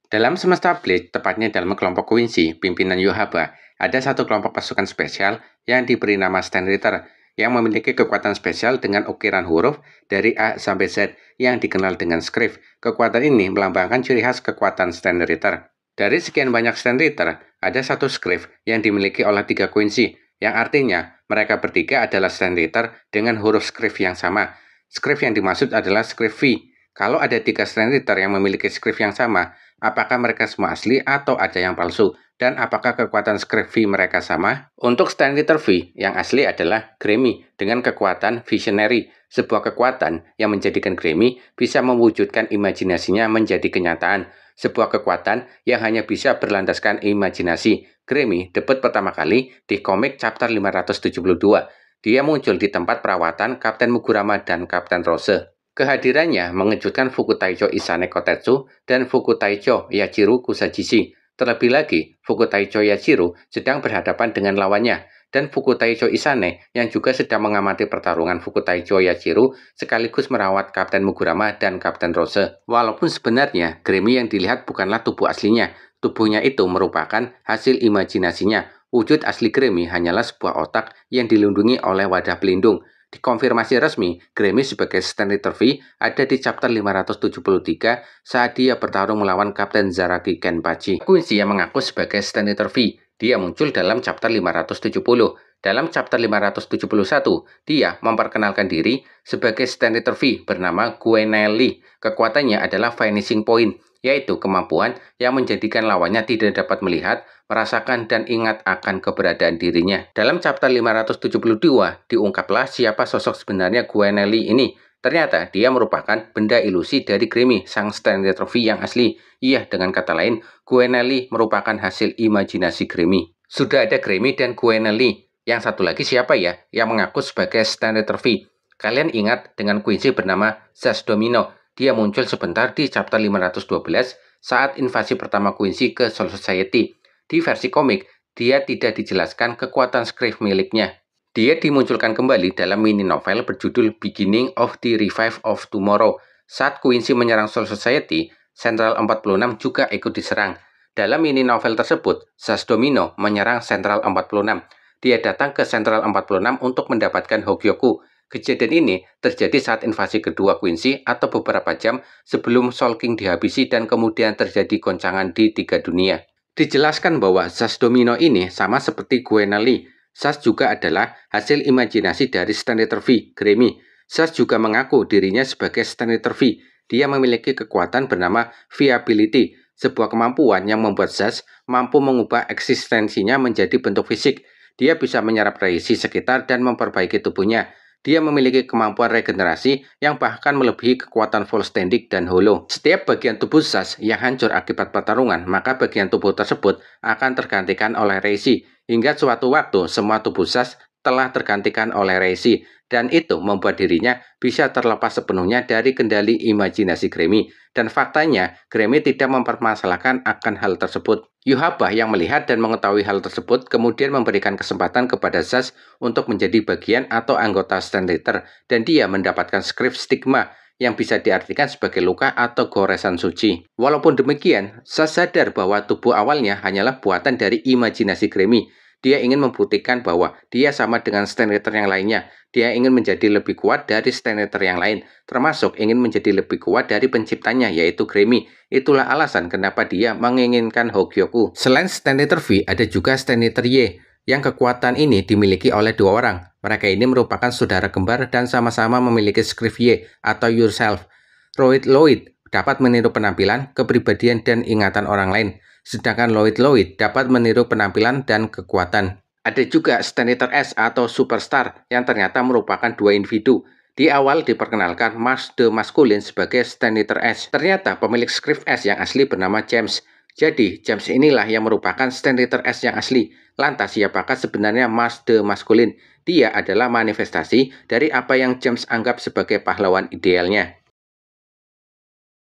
Dalam semesta Blade, tepatnya dalam kelompok Quincy, pimpinan Yhwach, ada satu kelompok pasukan spesial yang diberi nama Stand Ritter, yang memiliki kekuatan spesial dengan ukiran huruf dari A sampai Z yang dikenal dengan Script. Kekuatan ini melambangkan ciri khas kekuatan Stand Ritter. Dari sekian banyak Stand Ritter, ada satu Script yang dimiliki oleh 3 Quincy, yang artinya mereka bertiga adalah Stand Ritter dengan huruf Script yang sama. Script yang dimaksud adalah Script V. Kalau ada 3 Stand Ritter yang memiliki Script yang sama, apakah mereka semua asli atau ada yang palsu? Dan apakah kekuatan Script V mereka sama? Untuk Stand Ritter V, yang asli adalah Gremmy dengan kekuatan Visionary, sebuah kekuatan yang menjadikan Gremmy bisa mewujudkan imajinasinya menjadi kenyataan, sebuah kekuatan yang hanya bisa berlandaskan imajinasi. Gremmy debut pertama kali di komik chapter 572. Dia muncul di tempat perawatan Kapten Mugurama dan Kapten Rose. Kehadirannya mengejutkan Fukutaicho Isane Kotetsu dan Fukutaicho Yachiru Kusajishi. Terlebih lagi, Fukutaicho Yachiru sedang berhadapan dengan lawannya, dan Fukutaicho Isane yang juga sedang mengamati pertarungan Fukutaicho Yachiru sekaligus merawat Kapten Mugurama dan Kapten Rose. Walaupun sebenarnya Gremmy yang dilihat bukanlah tubuh aslinya, tubuhnya itu merupakan hasil imajinasinya. Wujud asli Gremmy hanyalah sebuah otak yang dilindungi oleh wadah pelindung. Dikonfirmasi resmi, Gremmy sebagai Stand Ritter V ada di chapter 573 saat dia bertarung melawan Kapten Zaraki Kenpachi. Quincy yang mengaku sebagai Stand Ritter V, dia muncul dalam chapter 570. Dalam chapter 571, dia memperkenalkan diri sebagai Stand Ritter V bernama Guenelli. Kekuatannya adalah Vanishing Point, yaitu kemampuan yang menjadikan lawannya tidak dapat melihat, merasakan, dan ingat akan keberadaan dirinya. Dalam chapter 572, diungkaplah siapa sosok sebenarnya Guenelli ini. Ternyata dia merupakan benda ilusi dari Gremmy, sang Stand Ritter V yang asli. Iya, dengan kata lain, Guenelli merupakan hasil imajinasi Gremmy. Sudah ada Gremmy dan Guenelli. Yang satu lagi siapa ya yang mengaku sebagai Stand Ritter V? Kalian ingat dengan Quincy bernama Zaz Domino. Dia muncul sebentar di chapter 512 saat invasi pertama Quincy ke Soul Society. Di versi komik, dia tidak dijelaskan kekuatan Script miliknya. Dia dimunculkan kembali dalam mini novel berjudul Beginning of the Revive of Tomorrow. Saat Quincy menyerang Soul Society, Central 46 juga ikut diserang. Dalam mini novel tersebut, Zaz Domino menyerang Central 46. Dia datang ke Central 46 untuk mendapatkan Hogyoku. Kejadian ini terjadi saat invasi kedua Quincy atau beberapa jam sebelum Soul King dihabisi dan kemudian terjadi goncangan di 3 dunia. Dijelaskan bahwa Zaz Domino ini sama seperti Guenelli. Zaz juga adalah hasil imajinasi dari Stand Ritter V, Gremmy. Zaz juga mengaku dirinya sebagai Stand Ritter V. Dia memiliki kekuatan bernama Viability, sebuah kemampuan yang membuat Zaz mampu mengubah eksistensinya menjadi bentuk fisik. Dia bisa menyerap radiasi sekitar dan memperbaiki tubuhnya. Dia memiliki kemampuan regenerasi yang bahkan melebihi kekuatan Volständig dan Hollow. Setiap bagian tubuh Zaz yang hancur akibat pertarungan, maka bagian tubuh tersebut akan tergantikan oleh radiasi. Hingga suatu waktu, semua tubuh Zaz telah tergantikan oleh radiasi, dan itu membuat dirinya bisa terlepas sepenuhnya dari kendali imajinasi Gremmy. Dan faktanya, Gremmy tidak mempermasalahkan akan hal tersebut. Yhwach yang melihat dan mengetahui hal tersebut kemudian memberikan kesempatan kepada Zaz untuk menjadi bagian atau anggota Stand Ritter, dan dia mendapatkan Script Stigma yang bisa diartikan sebagai luka atau goresan suci. Walaupun demikian, Zaz sadar bahwa tubuh awalnya hanyalah buatan dari imajinasi Gremmy. Dia ingin membuktikan bahwa dia sama dengan Stand Ritter yang lainnya. Dia ingin menjadi lebih kuat dari Stand Ritter yang lain, termasuk ingin menjadi lebih kuat dari penciptanya, yaitu Gremmy. Itulah alasan kenapa dia menginginkan Hogyoku. Selain Stand Ritter V, ada juga Stand Ritter Y, yang kekuatan ini dimiliki oleh 2 orang. Mereka ini merupakan saudara kembar dan sama-sama memiliki Script Y atau Yourself. Lloyd dapat meniru penampilan, kepribadian, dan ingatan orang lain. Sedangkan Lloyd dapat meniru penampilan dan kekuatan. Ada juga Stand Ritter S atau Superstar yang ternyata merupakan 2 individu. Di awal diperkenalkan Mars the Masculine sebagai Stand Ritter S. Ternyata pemilik Script S yang asli bernama James. Jadi, James inilah yang merupakan Stand Ritter S yang asli. Lantas, siapakah sebenarnya Mars the Masculine? Dia adalah manifestasi dari apa yang James anggap sebagai pahlawan idealnya.